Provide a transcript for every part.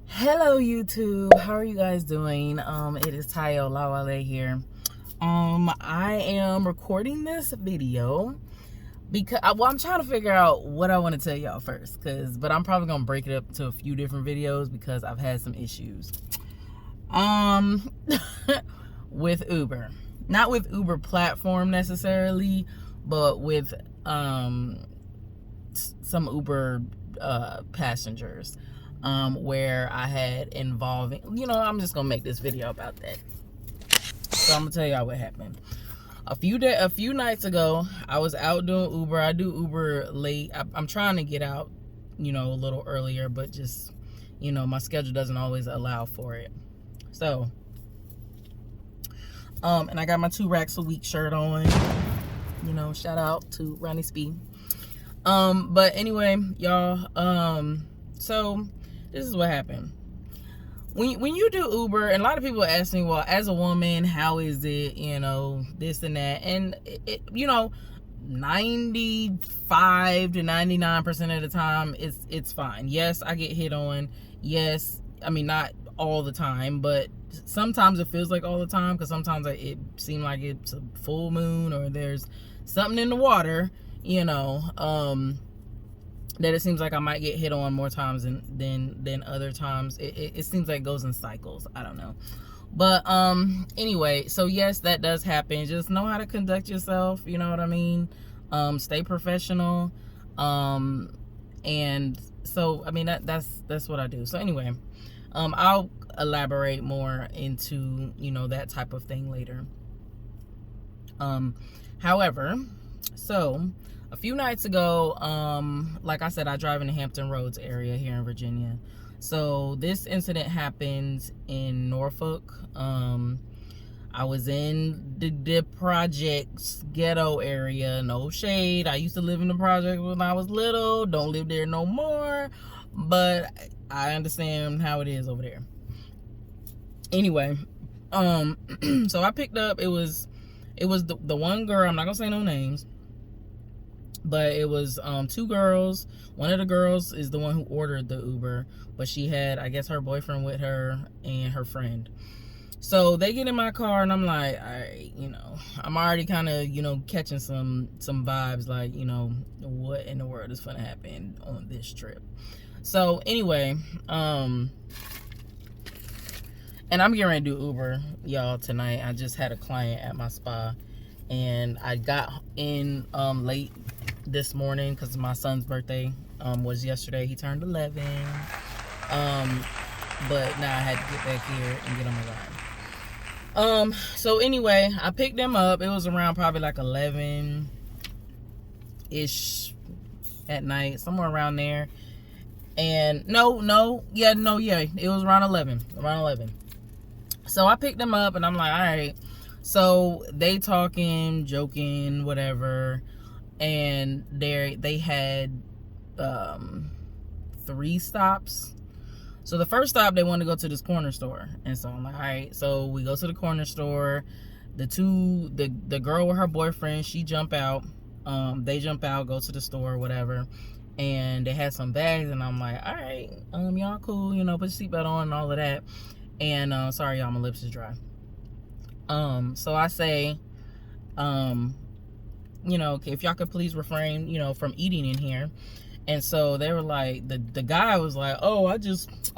Hello YouTube, how are you guys doing? It is Tayo Lawale here. I am recording this video because I'm trying to figure out what I want to tell y'all first, but I'm probably gonna break it up to a few different videos because I've had some issues with Uber. Not with Uber platform necessarily, but with some Uber passengers. Where I had involving, I'm just gonna make this video about that. So I'm gonna tell y'all what happened. A few nights ago, I was out doing Uber. I do Uber late. I'm trying to get out, a little earlier, but just, my schedule doesn't always allow for it. So, and I got my 2 racks a week shirt on. Shout out to Ronnie Speed. But anyway, y'all, so this is what happened. When you do Uber, and a lot of people ask me, well, as a woman, how is it, this and that. And, 95 to 99% of the time, it's fine. Yes, I get hit on. Yes, I mean, not all the time, but sometimes it feels like all the time, because sometimes it seems like it's a full moon or there's something in the water, that it seems like I might get hit on more times than other times. It seems like it goes in cycles. I don't know. But anyway, so yes, that does happen. Just know how to conduct yourself, you know what I mean? Stay professional. And so I mean that's what I do. So anyway, I'll elaborate more into, that type of thing later. However, so a few nights ago, like I said, I drive in the Hampton Roads area here in Virginia. So this incident happened in Norfolk. I was in the projects ghetto area. No shade. I used to live in the project when I was little. Don't live there no more. But I understand how it is over there. Anyway, so I picked up, it was the one girl, I'm not gonna say no names, but it was 2 girls. One of the girls is the one who ordered the Uber, but she had, I guess, her boyfriend with her and her friend. So they get in my car and I'm like, all right, I'm already kind of, catching some vibes, like, what in the world is gonna happen on this trip. So anyway, and I'm getting ready to do Uber, y'all, tonight. I just had a client at my spa, and I got in late this morning because my son's birthday was yesterday. He turned 11. But now I had to get back here and get on my ride. So anyway, I picked them up. It was around probably like 11-ish at night, somewhere around there. And it was around 11. So I picked them up and I'm like, all right. So they talking, joking, whatever. And they had 3 stops. So the first stop, they wanted to go to this corner store. And so I'm like, all right. So we go to the corner store. The girl with her boyfriend, she jump out. They jump out, go to the store, whatever. And they had some bags, and I'm like, all right, y'all cool, put your seatbelt on and all of that. And sorry, y'all, my lips is dry. So I say, okay, if y'all could please refrain, from eating in here. And so they were like, the guy was like, oh, I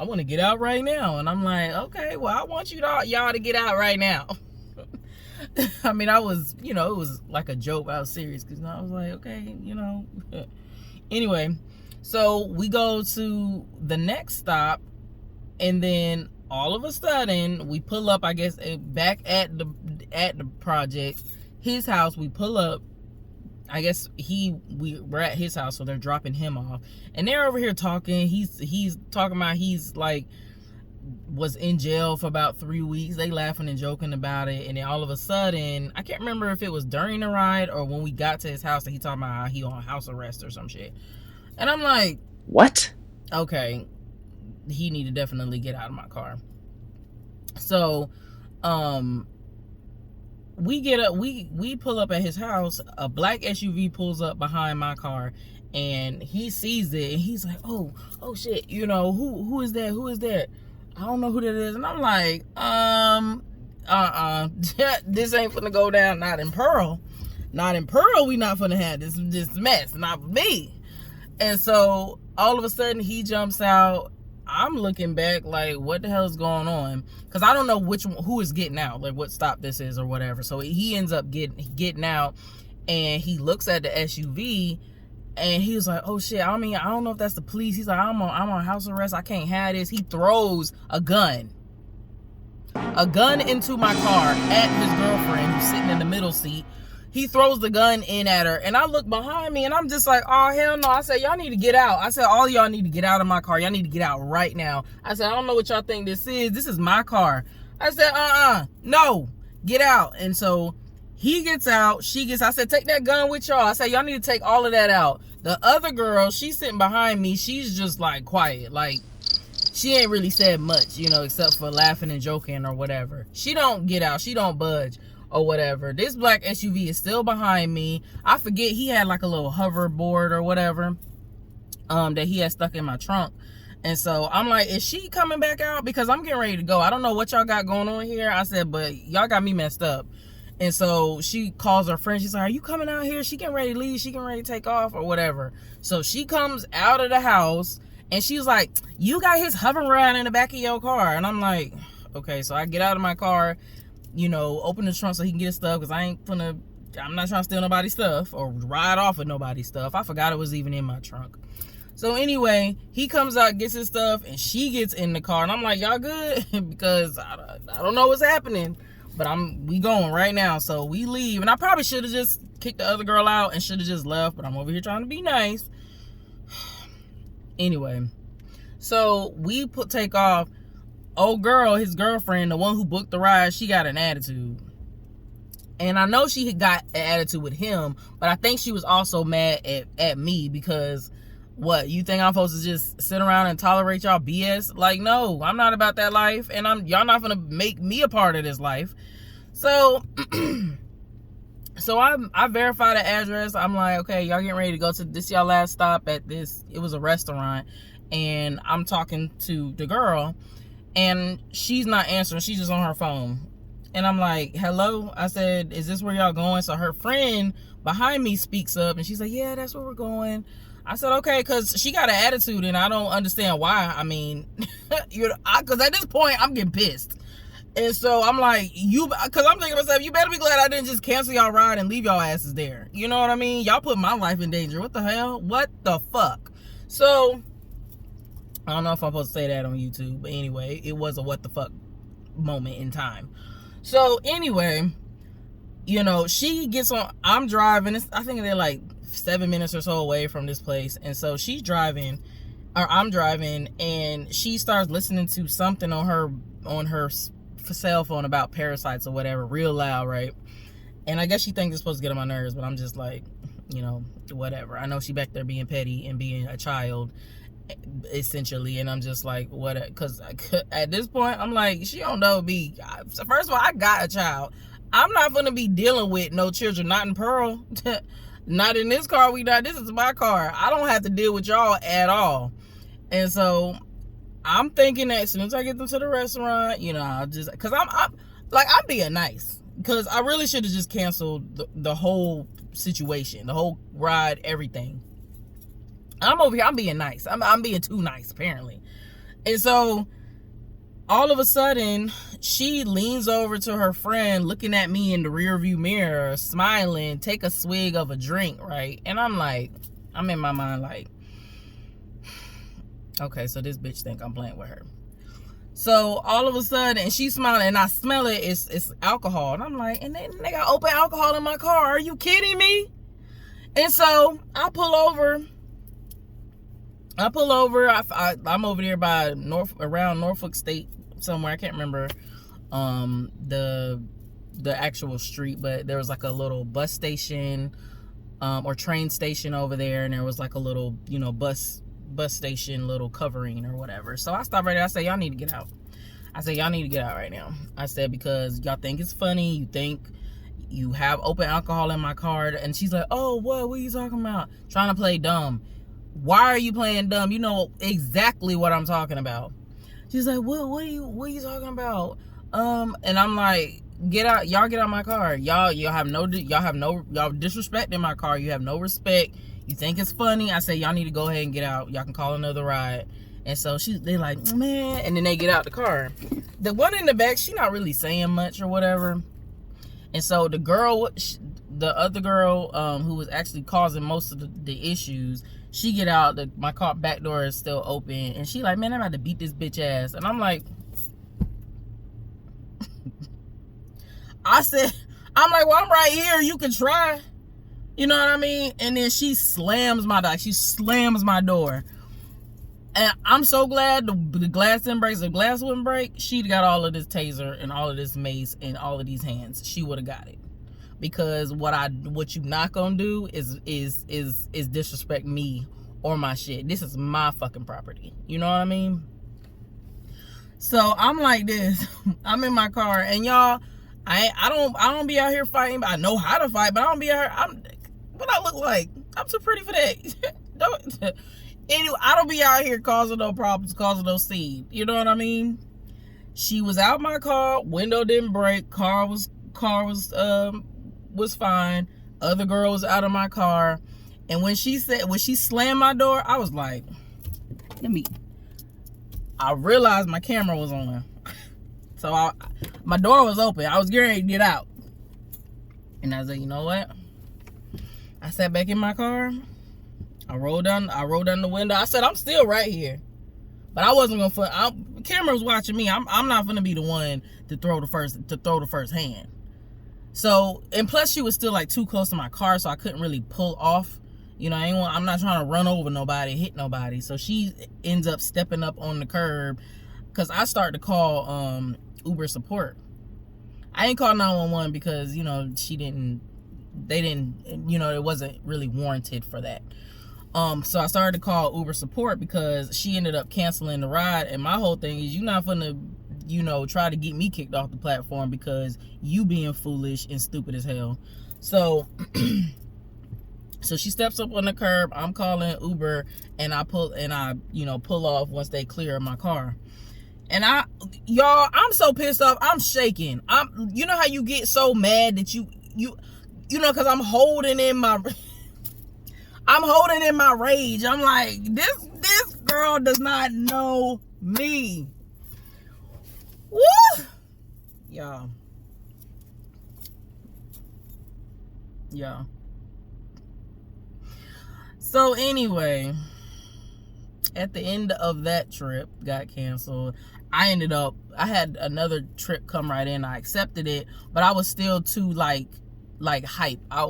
want to get out right now. And I'm like, okay, well, I want y'all to get out right now. I mean, I was, it was like a joke. I was serious because I was like, okay, Anyway, so we go to the next stop, and then all of a sudden we pull up, I guess, back at the project, his house. We pull up. I guess we're at his house, so they're dropping him off, and they're over here talking. He's talking about he's like was in jail for about 3 weeks. They laughing and joking about it, and then all of a sudden, I can't remember if it was during the ride or when we got to his house that he talking about how he on house arrest or some shit. And I'm like, what? Okay, he need to definitely get out of my car. So we pull up at his house. A black SUV pulls up behind my car, and he sees it, and he's like, oh shit, you know, who is that? I don't know who that is. And I'm like, this ain't finna go down. Not in Pearl. We not finna have this mess. Not with me. And so all of a sudden he jumps out. I'm looking back like, what the hell is going on? Because I don't know who is getting out, like what stop this is or whatever. So he ends up getting out, and he looks at the SUV, and he was like, oh shit, I mean, I don't know if that's the police. He's like, I'm on house arrest. I can't have this. He throws a gun into my car at his girlfriend who's sitting in the middle seat. He throws the gun in at her, and I look behind me, and I'm just like, oh, hell no. I said, y'all need to get out. I said, all y'all need to get out of my car. Y'all need to get out right now. I said, I don't know what y'all think this is. This is my car. I said, no, get out. And so he gets out. I said, take that gun with y'all. I said, y'all need to take all of that out. The other girl, she's sitting behind me. She's just like quiet. Like, she ain't really said much, you know, except for laughing and joking or whatever. She don't get out. She don't budge or whatever. This black SUV is still behind me. I forget, he had like a little hoverboard or whatever that he had stuck in my trunk. And so I'm like, is she coming back out? Because I'm getting ready to go. I don't know what y'all got going on here. I said, but y'all got me messed up. And so she calls her friend. She's like, are you coming out here? She getting ready to leave. She getting ready to take off or whatever. So she comes out of the house, and she's like, you got his hovering around in the back of your car. And I'm like, okay. So I get out of my car, you know, open the trunk so he can get his stuff, because I'm not trying to steal nobody's stuff or ride off with nobody's stuff. I forgot it was even in my trunk. So anyway, he comes out, gets his stuff, and she gets in the car. And I'm like, y'all good? Because I don't know what's happening, but we going right now. So we leave. And I probably should have just kicked the other girl out and should have just left, but I'm over here trying to be nice. Anyway, so we take off. Old girl, his girlfriend, the one who booked the ride, she got an attitude. And I know she had got an attitude with him, but I think she was also mad at me because, what, you think I'm supposed to just sit around and tolerate y'all BS? Like, no, I'm not about that life, and y'all not gonna make me a part of this life. So so I verified the address. I'm like, okay, y'all getting ready to go to this y'all last stop at this. It was a restaurant, and I'm talking to the girl, and she's not answering. She's just on her phone. And I'm like, hello? I said, is this where y'all going? So her friend behind me speaks up, and she's like, yeah, that's where we're going. I said, okay, because she got an attitude, and I don't understand why. I mean, because at this point, I'm getting pissed. And so I'm like, because I'm thinking to myself, you better be glad I didn't just cancel y'all ride and leave y'all asses there. You know what I mean? Y'all put my life in danger. What the hell? What the fuck? So, I don't know if I'm supposed to say that on YouTube, but anyway, it was a what the fuck moment in time. So, anyway, you know, she gets on, I'm driving, I think they're like 7 minutes or so away from this place, and so she's driving, or I'm driving, and she starts listening to something on her cell phone about parasites or whatever, real loud, right? And I guess she thinks it's supposed to get on my nerves, but I'm just like, you know, whatever. I know she back there being petty and being a child, essentially, and I'm just like, what? Because at this point, I'm like, she don't know me. First of all, I got a child. I'm not gonna be dealing with no children, not in Pearl. Not in this car. This is my car. I don't have to deal with y'all at all. And so I'm thinking that as soon as I get them to the restaurant, you know, I'll just, because I'm being nice, because I really should have just canceled the whole situation, the whole ride, everything. I'm over here, I'm being nice. I'm being too nice, apparently. And so all of a sudden, she leans over to her friend, looking at me in the rearview mirror, smiling, take a swig of a drink, right? And I'm like, I'm in my mind like, okay, so this bitch think I'm playing with her. So all of a sudden, and she's smiling, and I smell it, it's alcohol. And I'm like, and then they got open alcohol in my car. Are you kidding me? And so I pull over. I'm over there by around Norfolk State somewhere. I can't remember the actual street, but there was like a little bus station or train station over there, and there was like a little, you know, bus station little covering or whatever. So I stopped right there. I said, y'all need to get out. I said, y'all need to get out right now. I said, because y'all think it's funny. You think, you have open alcohol in my car. And she's like, oh, what are you talking about? Trying to play dumb. Why are you playing dumb? You know exactly what I'm talking about. She's like, what are you talking about? And I'm like, get out my car. Y'all disrespecting my car. You have no respect. You think it's funny. I say, y'all need to go ahead and get out. Y'all can call another ride. And so they like, man, and then they get out the car. The one in the back, she not really saying much or whatever. And so the other girl, who was actually causing most of the issues, she get out, my car back door is still open, and she like, man, I'm about to beat this bitch ass. And I'm like, I'm like, well, I'm right here, you can try. You know what I mean? And then she slams my door. And I'm so glad the glass didn't break. If the glass wouldn't break, she'd got all of this taser and all of this mace and all of these hands. She would have got it. Because what you not gonna do is disrespect me or my shit. This is my fucking property. You know what I mean? So I'm like this. I'm in my car, and y'all, I don't be out here fighting. But I know how to fight, but I don't be out here. What I look like? I'm too pretty for that. Anyway, I don't be out here causing no problems, causing no scene. You know what I mean? She was out my car, window didn't break, car was fine. Other girl was out of my car. And when she slammed my door, I was like, I realized my camera was on. So my door was open. I was getting ready to get out. And I was like, you know what? I sat back in my car. I rolled down the window. I said, I'm still right here. But I wasn't gonna the camera was watching me. I'm not gonna be the one to throw the first hand. So, and plus she was still like too close to my car, so I couldn't really pull off. You know, I'm not trying to run over nobody, hit nobody. So she ends up stepping up on the curb, because I started to call Uber support. I didn't call 911 because, you know, they didn't, you know, it wasn't really warranted for that. So I started to call Uber support because she ended up canceling the ride. And my whole thing is, you're not gonna, you know, try to get me kicked off the platform because you being foolish and stupid as hell. So so she steps up on the curb. I'm calling Uber, and I pull off once they clear my car. And y'all, I'm so pissed off. I'm shaking. You know how you get so mad that you know, because I'm holding in my rage. I'm like, this girl does not know me. Woo! Y'all. So anyway, at the end of that trip, got canceled. I had another trip come right in. I accepted it, but I was still too like hype. I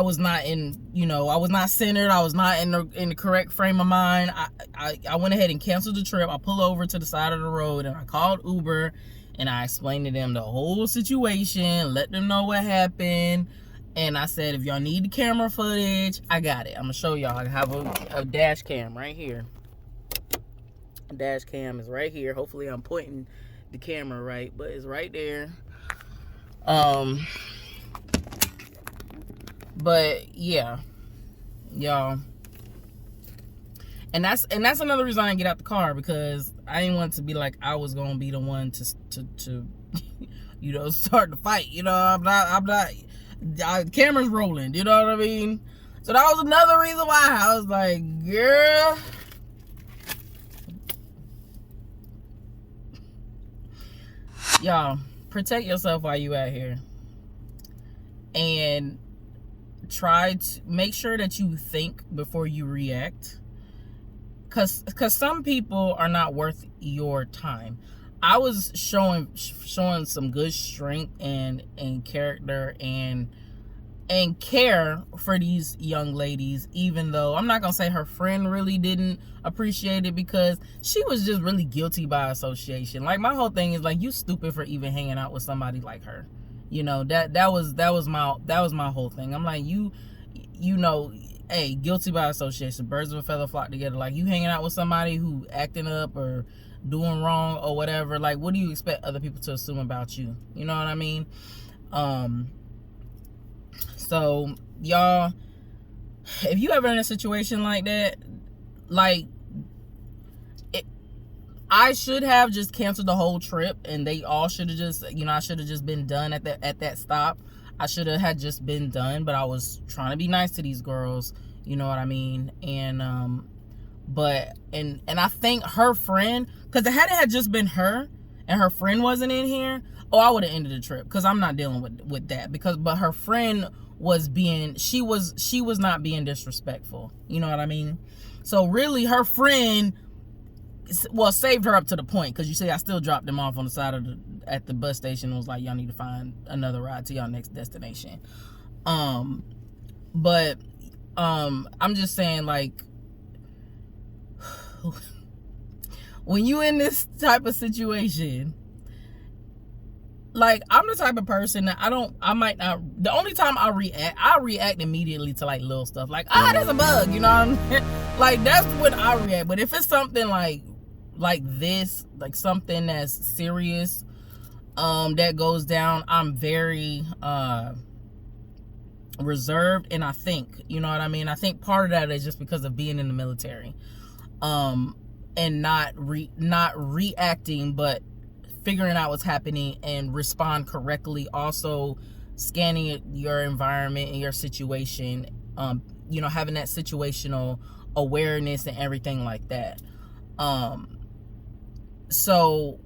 was not in, you know, I was not centered. I was not in the correct frame of mind. I went ahead and canceled the trip. I pulled over to the side of the road, and I called Uber, and I explained to them the whole situation, let them know what happened. And I said, if y'all need the camera footage, I got it. I'm gonna show y'all. I have a dash cam right here. Dash cam is right here. Hopefully I'm pointing the camera right, but it's right there. But yeah, y'all. And that's another reason I didn't get out the car, because I didn't want to be like I was gonna be the one to you know, start the fight. You know, I'm not. Camera's rolling. You know what I mean? So that was another reason why I was like, girl. Y'all, protect yourself while you out here. And try to make sure that you think before you react. Cause some people are not worth your time. I was showing some good strength and character and care for these young ladies, even though I'm not gonna say her friend really didn't appreciate it, because she was just really guilty by association. Like, my whole thing is like, you stupid for even hanging out with somebody like her. You know, that was my whole thing. I'm like, you know, hey, guilty by association. Birds of a feather flock together. Like, you hanging out with somebody who acting up or doing wrong or whatever. Like, what do you expect other people to assume about you? You know what I mean? So y'all, if you ever in a situation like that, like, I should have just canceled the whole trip, and they all should have just, I should have just been done at that stop. I should have had just been done, but I was trying to be nice to these girls, you know what I mean? And but I think her friend, because had it had just been her and her friend wasn't in here, I would have ended the trip, because I'm not dealing with that. But her friend was she was not being disrespectful, you know what I mean? So really, her friend, well, saved her up to the point, because you see, I still dropped them off on the side of at the bus station and was like, y'all need to find another ride to y'all next destination. But I'm just saying, like, when you in this type of situation, like, I'm the type of person that I might not, the only time I react immediately to, like, little stuff, like, there's a bug, you know what I mean? Like, that's when I react. But if it's something like this, like something that's serious, that goes down, I'm very reserved. And I think, you know what I mean? I think part of that is just because of being in the military, and not reacting, but figuring out what's happening and respond correctly. Also scanning your environment and your situation, having that situational awareness and everything like that. So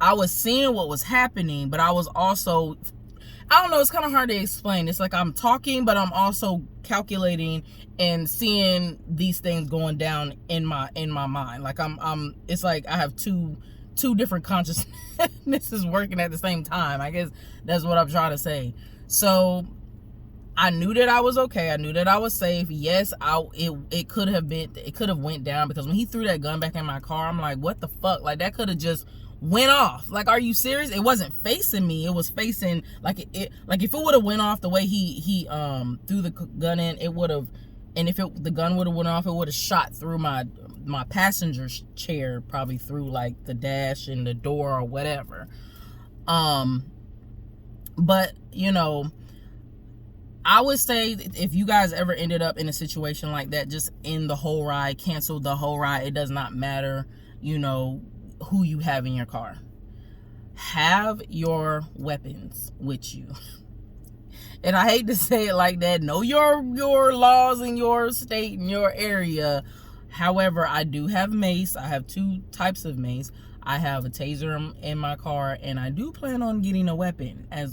I was seeing what was happening, but I was also, I don't know, it's kind of hard to explain. It's like I'm talking, but I'm also calculating and seeing these things going down in my mind. Like it's like I have two different consciousnesses working at the same time. I guess that's what I'm trying to say. So I knew that I was okay. I knew that I was safe. Yes, it could have went down, because when he threw that gun back in my car, I'm like, what the fuck? Like, that could have just went off. Like, are you serious? It wasn't facing me. It was facing, like, like, if it would have went off the way he threw the gun in, it would have. And if the gun would have went off, it would have shot through my passenger chair, probably through, like, the dash and the door or whatever. But, I would say, if you guys ever ended up in a situation like that, just end the whole ride, cancel the whole ride. It does not matter, who you have in your car. Have your weapons with you. And I hate to say it like that. Know your laws in your state and your area. However, I do have mace. I have 2 types of mace. I have a taser in my car, and I do plan on getting a weapon. I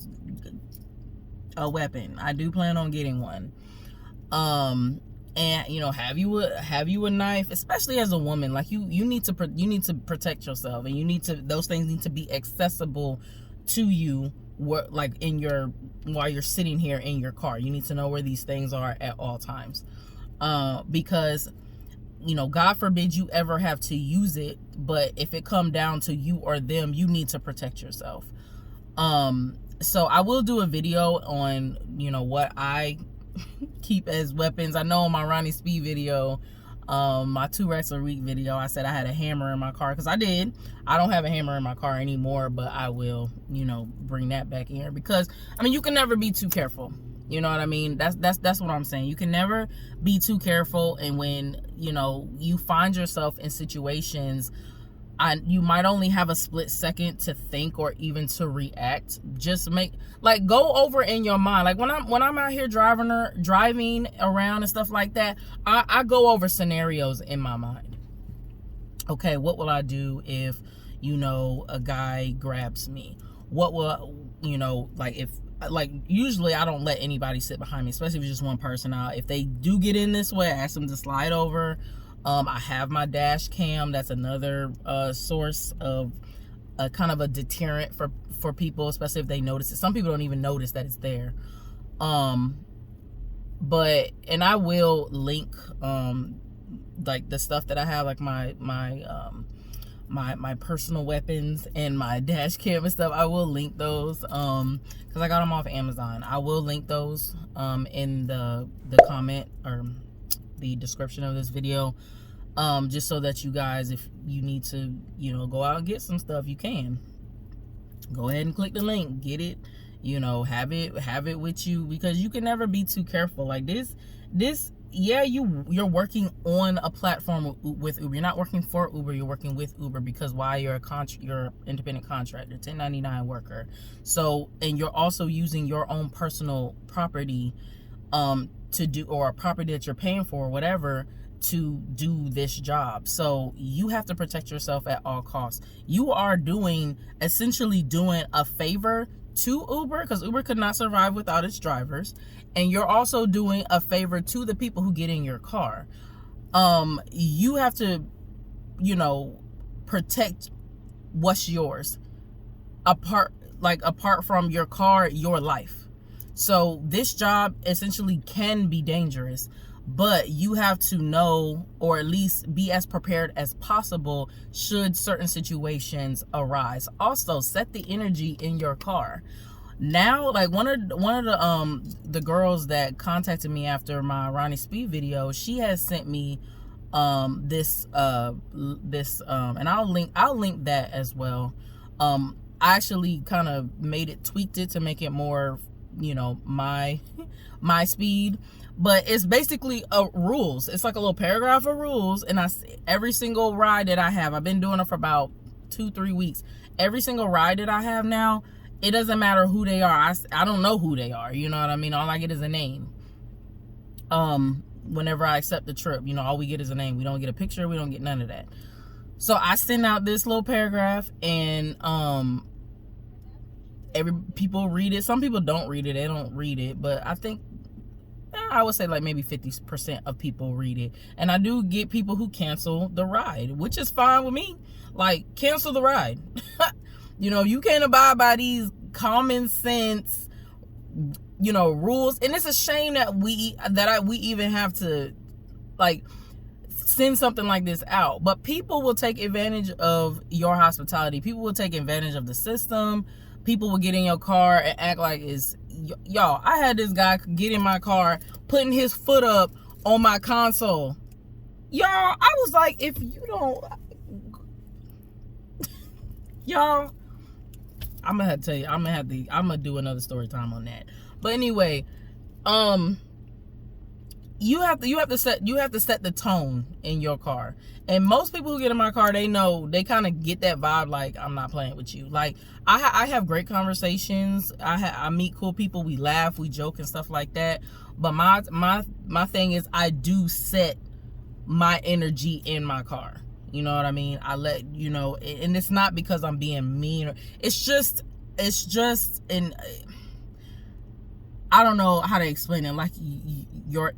do plan on getting one. And have you a knife, especially as a woman. Like, you need to protect yourself, and those things need to be accessible to you, like, while you're sitting here in your car. You need to know where these things are at all times, because God forbid you ever have to use it, but if it come down to you or them, you need to protect yourself. So I will do a video on, what I keep as weapons. I know in my Ronnie Speed video, my 2 racks a week video, I said I had a hammer in my car, because I did. I don't have a hammer in my car anymore, but I will, bring that back in here, because, you can never be too careful. You know what I mean? That's what I'm saying. You can never be too careful, and when, you find yourself in situations, you might only have a split second to think or even to react. Just go over in your mind. Like, when I'm out here driving around and stuff like that, I go over scenarios in my mind. Okay, what will I do if, a guy grabs me? What will, usually I don't let anybody sit behind me, especially if it's just one person out. If they do get in this way, I ask them to slide over. I have my DashCam. That's another source of kind of a deterrent for people, especially if they notice it. Some people don't even notice that it's there. And I will link like the stuff that I have, like my personal weapons and my DashCam and stuff. I will link those because I got them off Amazon. I will link those in the comment or the description of this video, just so that you guys, if you need to, go out and get some stuff, you can go ahead and click the link, get it, You know, have it with you, because you can never be too careful. Like this, yeah, you're working on a platform with Uber. You're not working for Uber, you're working with Uber, because why? You're an independent contractor, 1099 worker. So, and you're also using your own personal property to do, or a property that you're paying for, or whatever, to do this job. So you have to protect yourself at all costs. You are essentially doing a favor to Uber, because Uber could not survive without its drivers, and you're also doing a favor to the people who get in your car. You have to, protect what's yours, apart from your car, your life. So this job essentially can be dangerous, but you have to know, or at least be as prepared as possible should certain situations arise. Also, set the energy in your car. Now, like one of the girls that contacted me after my Ronnie Speed video, she has sent me this and I'll link that as well. I actually kind of tweaked it to make it more, my speed. But it's basically rules. It's like a little paragraph of rules, and every single ride that I have, I've been doing it for about 2-3 weeks. Every single ride that I have now, it doesn't matter who they are. I don't know who they are. You know what I mean? All I get is a name. Whenever I accept the trip, all we get is a name. We don't get a picture. We don't get none of that. So I send out this little paragraph, and people read it. Some people don't read it. They don't read it, but I think, I would say like maybe 50% of people read it. And I do get people who cancel the ride, which is fine with me. Like, cancel the ride. You can't abide by these common sense, rules. And it's a shame that we even have to, like, send something like this out. But people will take advantage of your hospitality. People will take advantage of the system. People will get in your car and act like it's, y'all, I had this guy get in my car, putting his foot up on my console. Y'all, I was like, if you don't, y'all, I'm gonna have to tell you, I'm gonna do another story time on that. But anyway, you have to set the tone in your car. And most people who get in my car, they know, they kind of get that vibe, like, I'm not playing with you. Like, I have great conversations. I meet cool people. We laugh, we joke and stuff like that. But my thing is, I do set my energy in my car. You know what I mean? I let, and it's not because I'm being mean. It's just, and I don't know how to explain it. Like, your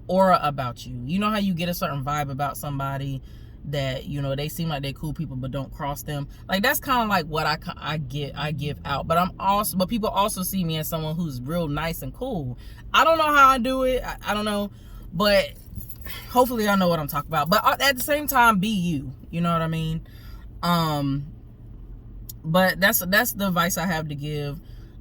aura about you. You know how you get a certain vibe about somebody that, they seem like they're cool people, but don't cross them. Like, that's kind of like what I give out. But people also see me as someone who's real nice and cool. I don't know how I do it. I don't know, but hopefully I know what I'm talking about. But at the same time, be you. You know what I mean? But that's the advice I have to give.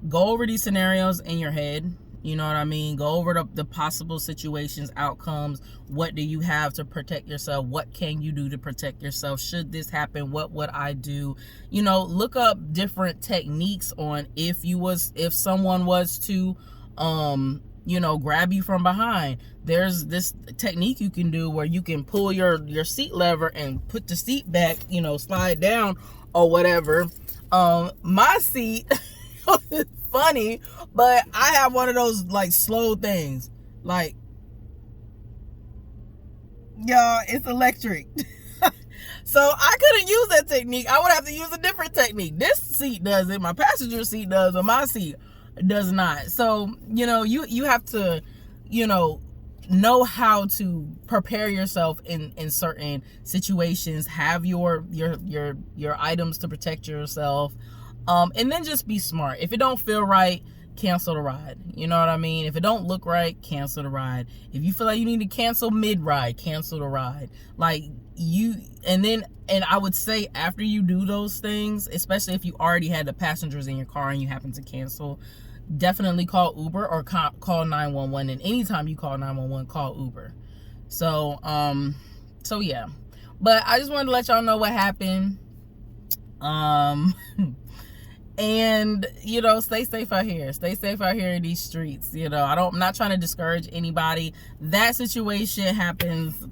Go over these scenarios in your head. You know what I mean? Go over the possible situations, outcomes. What do you have to protect yourself? What can you do to protect yourself? Should this happen, what would I do? Look up different techniques on if someone was to, grab you from behind. There's this technique you can do where you can pull your seat lever and put the seat back, slide down or whatever. My seat, funny, but I have one of those like slow things. Like, y'all, it's electric. So I couldn't use that technique. I would have to use a different technique. This seat does it, my passenger seat does, but my seat does not. So, you have to, know how to prepare yourself in certain situations. Have your items to protect yourself. And then just be smart. If it don't feel right, cancel the ride. You know what I mean? If it don't look right, cancel the ride. If you feel like you need to cancel mid-ride, cancel the ride. Like, and I would say after you do those things, especially if you already had the passengers in your car and you happen to cancel, definitely call Uber or call 911. And anytime you call 911, call Uber. So yeah. But I just wanted to let y'all know what happened. And, you know, stay safe out here. Stay safe out here in these streets. You know, I'm not trying to discourage anybody. That situation happens.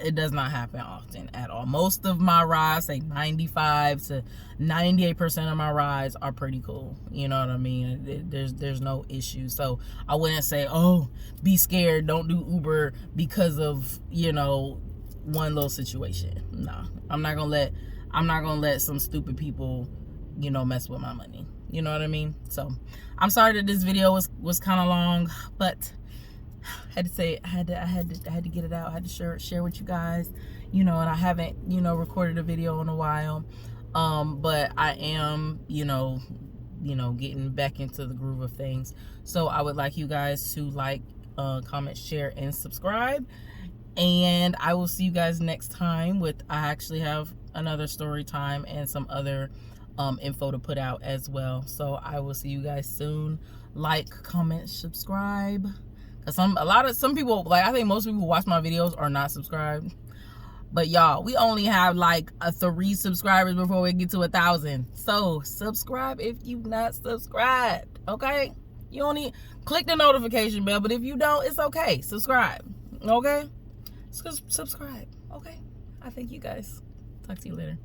It does not happen often at all. Most of my rides, say 95 to 98% of my rides are pretty cool. You know what I mean? There's no issue. So I wouldn't say, oh, be scared, don't do Uber because of, you know, one little situation. No, I'm not gonna let some stupid people, you know, mess with my money. You know what I mean? So I'm sorry that this video was kind of long, but I had to say it. I had to get it out. I had to share with you guys, you know. And I haven't, you know, recorded a video in a while, but I am, you know, getting back into the groove of things. So I would like you guys to like, comment, share, and subscribe. And I will see you guys next time with, I actually have another story time and some other info to put out as well. So I will see you guys soon. Like, comment, subscribe. Cause some people, like, I think most people who watch my videos are not subscribed. But y'all, we only have like 3 subscribers before we get to 1,000. So subscribe if you not subscribed. Okay? You only click the notification bell, but if you don't, it's okay. Subscribe. Okay? Subscribe. Okay? I thank you guys. Talk to you later.